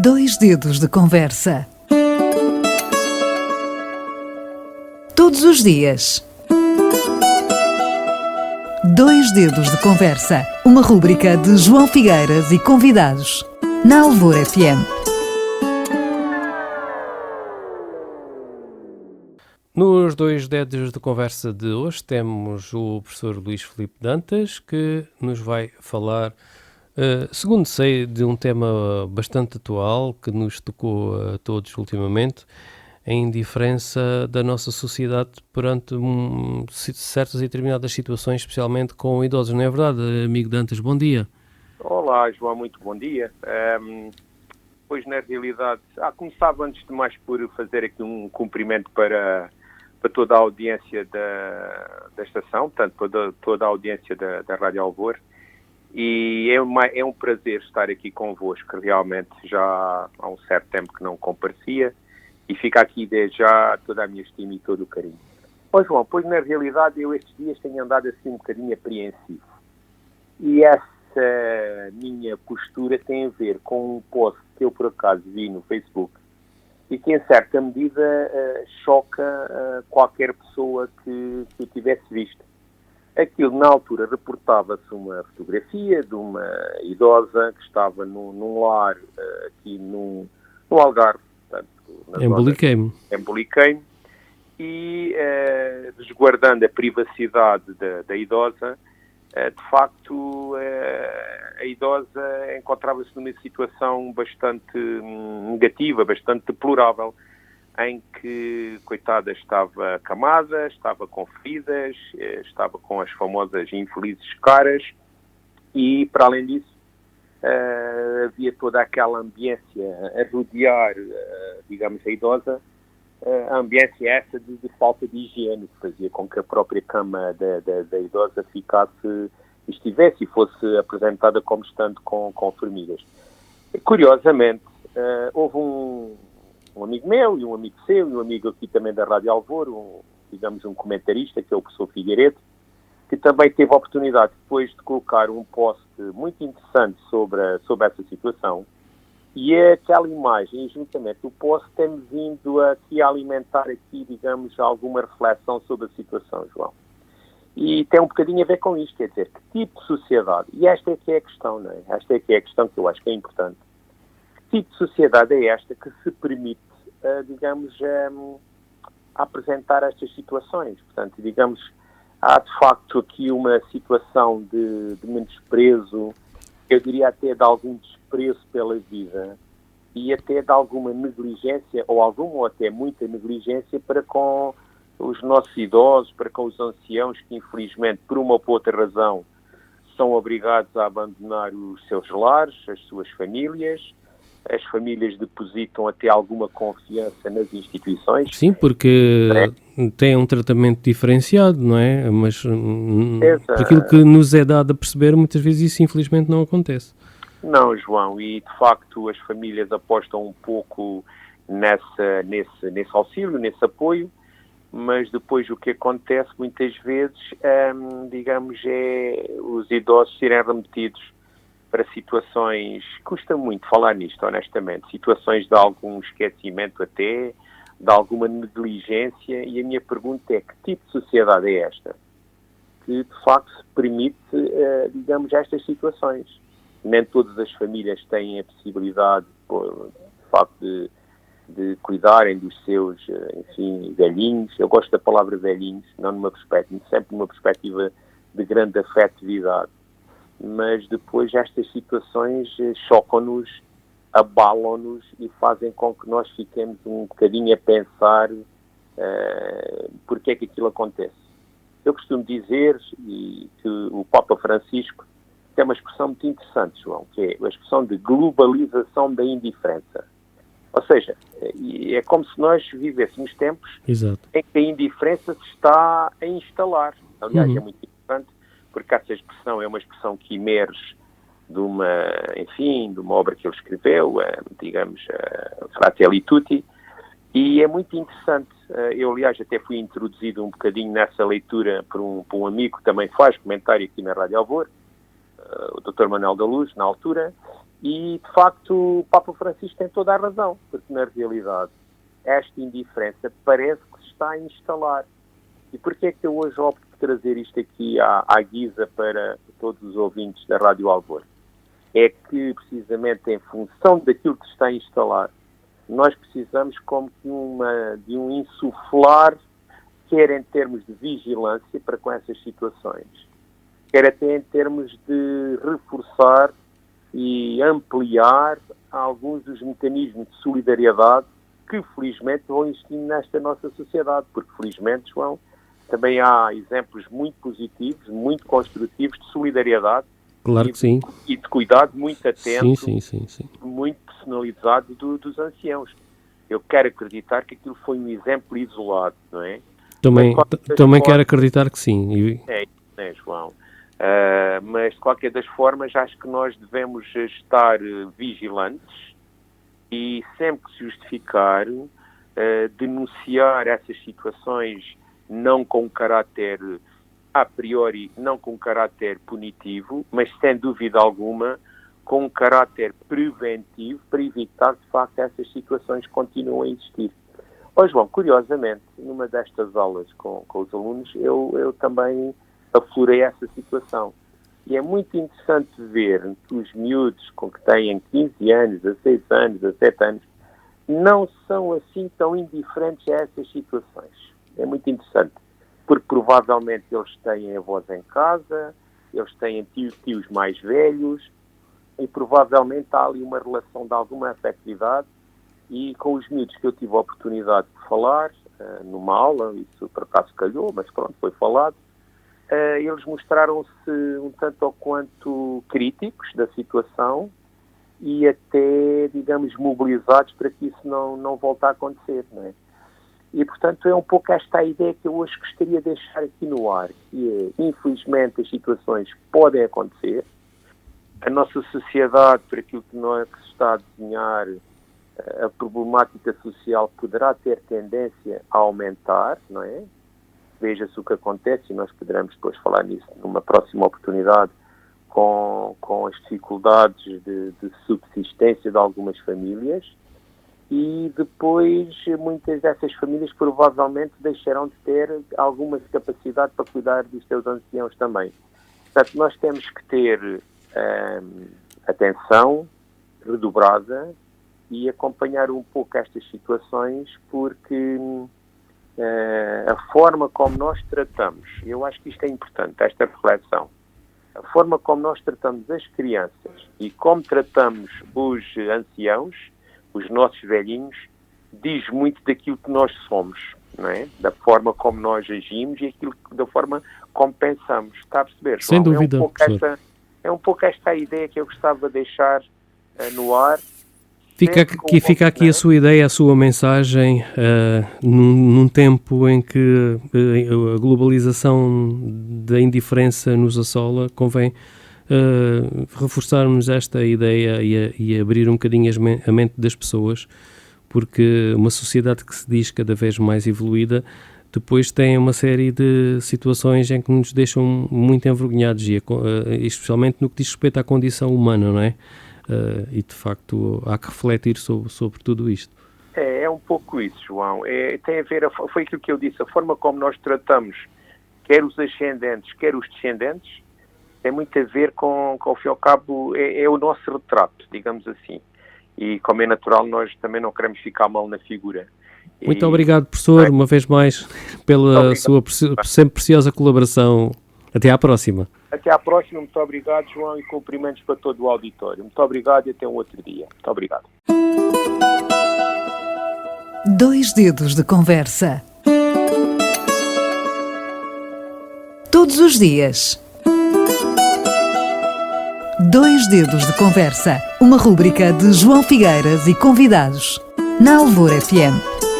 Dois dedos de conversa. Todos os dias. Dois dedos de conversa. Uma rúbrica de João Figueiras e convidados. Na Alvor FM. Nos dois dedos de conversa de hoje temos o professor Luís Filipe Dantas, que nos vai falar, segundo sei, de um tema bastante atual que nos tocou a todos ultimamente, a indiferença da nossa sociedade perante certas e determinadas situações, especialmente com idosos. Não é verdade, amigo Dantas? Bom dia. Olá, João, muito bom dia. Pois, na realidade, começava antes de mais por fazer aqui um cumprimento para toda a audiência da estação, tanto para toda a audiência da Rádio Alvor, e é um prazer estar aqui convosco, realmente já há um certo tempo que não comparecia, e fica aqui desde já toda a minha estima e todo o carinho. Pois, João, pois na realidade eu estes dias tenho andado assim um bocadinho apreensivo, e essa minha postura tem a ver com um post que eu por acaso vi no Facebook, e que, em certa medida, choca qualquer pessoa que o tivesse visto. Aquilo, na altura, reportava-se uma fotografia de uma idosa que estava num lar aqui no Algarve. Portanto, Emboliquei-me. E, resguardando a privacidade da idosa, de facto, a idosa encontrava-se numa situação bastante negativa, bastante deplorável, em que, coitada, estava acamada, estava com feridas, estava com as famosas infelizes caras e, para além disso, havia toda aquela ambiência a rodear, digamos, a idosa, a ambiência essa de falta de higiene, que fazia com que a própria cama da idosa estivesse e fosse apresentada como estando com formigas. Curiosamente, houve um amigo meu e um amigo seu e um amigo aqui também da Rádio Alvor, um comentarista, que é o professor Figueiredo, que também teve a oportunidade depois de colocar um post muito interessante sobre essa situação. E aquela imagem, juntamente o post, tem vindo aqui a alimentar aqui, digamos, alguma reflexão sobre a situação, João. E tem um bocadinho a ver com isto, quer dizer, que tipo de sociedade, e esta é que é a questão, não é? Esta é que é a questão que eu acho que é importante. Que tipo de sociedade é esta que se permite, digamos, apresentar estas situações? Portanto, digamos, há de facto aqui uma situação de menosprezo, eu diria até de algum desprezo pela vida e até de alguma negligência, ou até muita negligência para com os nossos idosos, para com os anciãos que infelizmente, por uma ou por outra razão, são obrigados a abandonar os seus lares, as suas famílias. As famílias depositam até alguma confiança nas instituições. Sim, porque tem um tratamento diferenciado, não é? Mas por aquilo que nos é dado a perceber, muitas vezes isso infelizmente não acontece. Não, João, e de facto as famílias apostam um pouco nesse auxílio, nesse apoio, mas depois o que acontece muitas vezes, digamos, é os idosos serem remetidos para situações, custa muito falar nisto, honestamente, situações de algum esquecimento até, de alguma negligência, e a minha pergunta é, que tipo de sociedade é esta? Que de facto se permite, digamos, estas situações. Nem todas as famílias têm a possibilidade, de facto, de cuidarem dos seus, enfim, velhinhos. Eu gosto da palavra velhinhos, não sempre numa perspectiva de grande afetividade. Mas depois estas situações chocam-nos, abalam-nos e fazem com que nós fiquemos um bocadinho a pensar porque é que aquilo acontece. Eu costumo dizer que o Papa Francisco tem uma expressão muito interessante, João, que é a expressão de globalização da indiferença. Ou seja, é como se nós vivêssemos tempos Exato. em que a indiferença se está a instalar. Aliás, é muito importante, porque essa expressão é uma expressão que emerge de uma obra que ele escreveu, digamos, Fratelli Tutti, e é muito interessante. Eu, aliás, até fui introduzido um bocadinho nessa leitura por um amigo que também faz comentário aqui na Rádio Alvor, o Dr. Manuel da Luz, na altura, E, de facto, o Papa Francisco tem toda a razão, porque, na realidade, esta indiferença parece que se está a instalar. E porquê é que eu hoje opto por trazer isto aqui à guisa para todos os ouvintes da Rádio Alvor? É que, precisamente, em função daquilo que se está a instalar, nós precisamos como que de um insuflar, quer em termos de vigilância para com essas situações, quer até em termos de reforçar e ampliar alguns dos mecanismos de solidariedade que, felizmente, vão existindo nesta nossa sociedade, porque, felizmente, João, também há exemplos muito positivos, muito construtivos de solidariedade. Claro que sim. E de cuidado muito atento, sim. muito personalizado dos anciãos. Eu quero acreditar que aquilo foi um exemplo isolado, não é? Também quero acreditar que sim. É, João. Mas, de qualquer das formas, acho que nós devemos estar vigilantes e, sempre que se justificar, denunciar essas situações não com caráter, a priori, não com caráter punitivo, mas, sem dúvida alguma, com um caráter preventivo para evitar, de facto, essas situações continuem a existir. João, curiosamente, numa destas aulas com os alunos, eu também aflorei essa situação. E é muito interessante ver que os miúdos com que têm 15 anos, 16 anos, 17 anos, não são assim tão indiferentes a essas situações. É muito interessante, porque provavelmente eles têm avós em casa, eles têm tios mais velhos, e provavelmente há ali uma relação de alguma afetividade. E com os miúdos que eu tive a oportunidade de falar, numa aula, isso por acaso calhou, mas pronto, foi falado, eles mostraram-se um tanto ou quanto críticos da situação e até, digamos, mobilizados para que isso não volte a acontecer, não é? E, portanto, é um pouco esta a ideia que eu hoje gostaria de deixar aqui no ar, que é, infelizmente, as situações podem acontecer. A nossa sociedade, por aquilo que se está a desenhar, a problemática social poderá ter tendência a aumentar, não é? Veja-se o que acontece e nós poderemos depois falar nisso numa próxima oportunidade com as dificuldades de subsistência de algumas famílias e depois muitas dessas famílias provavelmente deixarão de ter alguma capacidade para cuidar dos seus anciãos também. Portanto, nós temos que ter atenção redobrada e acompanhar um pouco estas situações, porque a forma como nós tratamos, eu acho que isto é importante, esta reflexão, a forma como nós tratamos as crianças e como tratamos os anciãos, os nossos velhinhos, diz muito daquilo que nós somos, não é? Da forma como nós agimos e da forma como pensamos. Está a perceber, João? Sem dúvida, é um pouco esta ideia que eu gostava de deixar no ar. Fica aqui a sua ideia, a sua mensagem, num tempo em que a globalização da indiferença nos assola, convém reforçarmos esta ideia e abrir um bocadinho a mente das pessoas, porque uma sociedade que se diz cada vez mais evoluída, depois tem uma série de situações em que nos deixam muito envergonhados, e especialmente no que diz respeito à condição humana, não é? E de facto há que refletir sobre tudo isto. É um pouco isso, João. Tem a ver, foi aquilo que eu disse, a forma como nós tratamos quer os ascendentes, quer os descendentes, tem muito a ver com ao fim e ao cabo, é o nosso retrato, digamos assim. E como é natural, nós também não queremos ficar mal na figura. Muito obrigado, professor, uma vez mais, pela sua sempre preciosa colaboração. Até à próxima. Até à próxima, muito obrigado, João, e cumprimentos para todo o auditório. Muito obrigado e até um outro dia. Muito obrigado. 2 dedos de conversa. Todos os dias. 2 dedos de conversa. Uma rúbrica de João Figueiras e convidados. Na Alvor FM.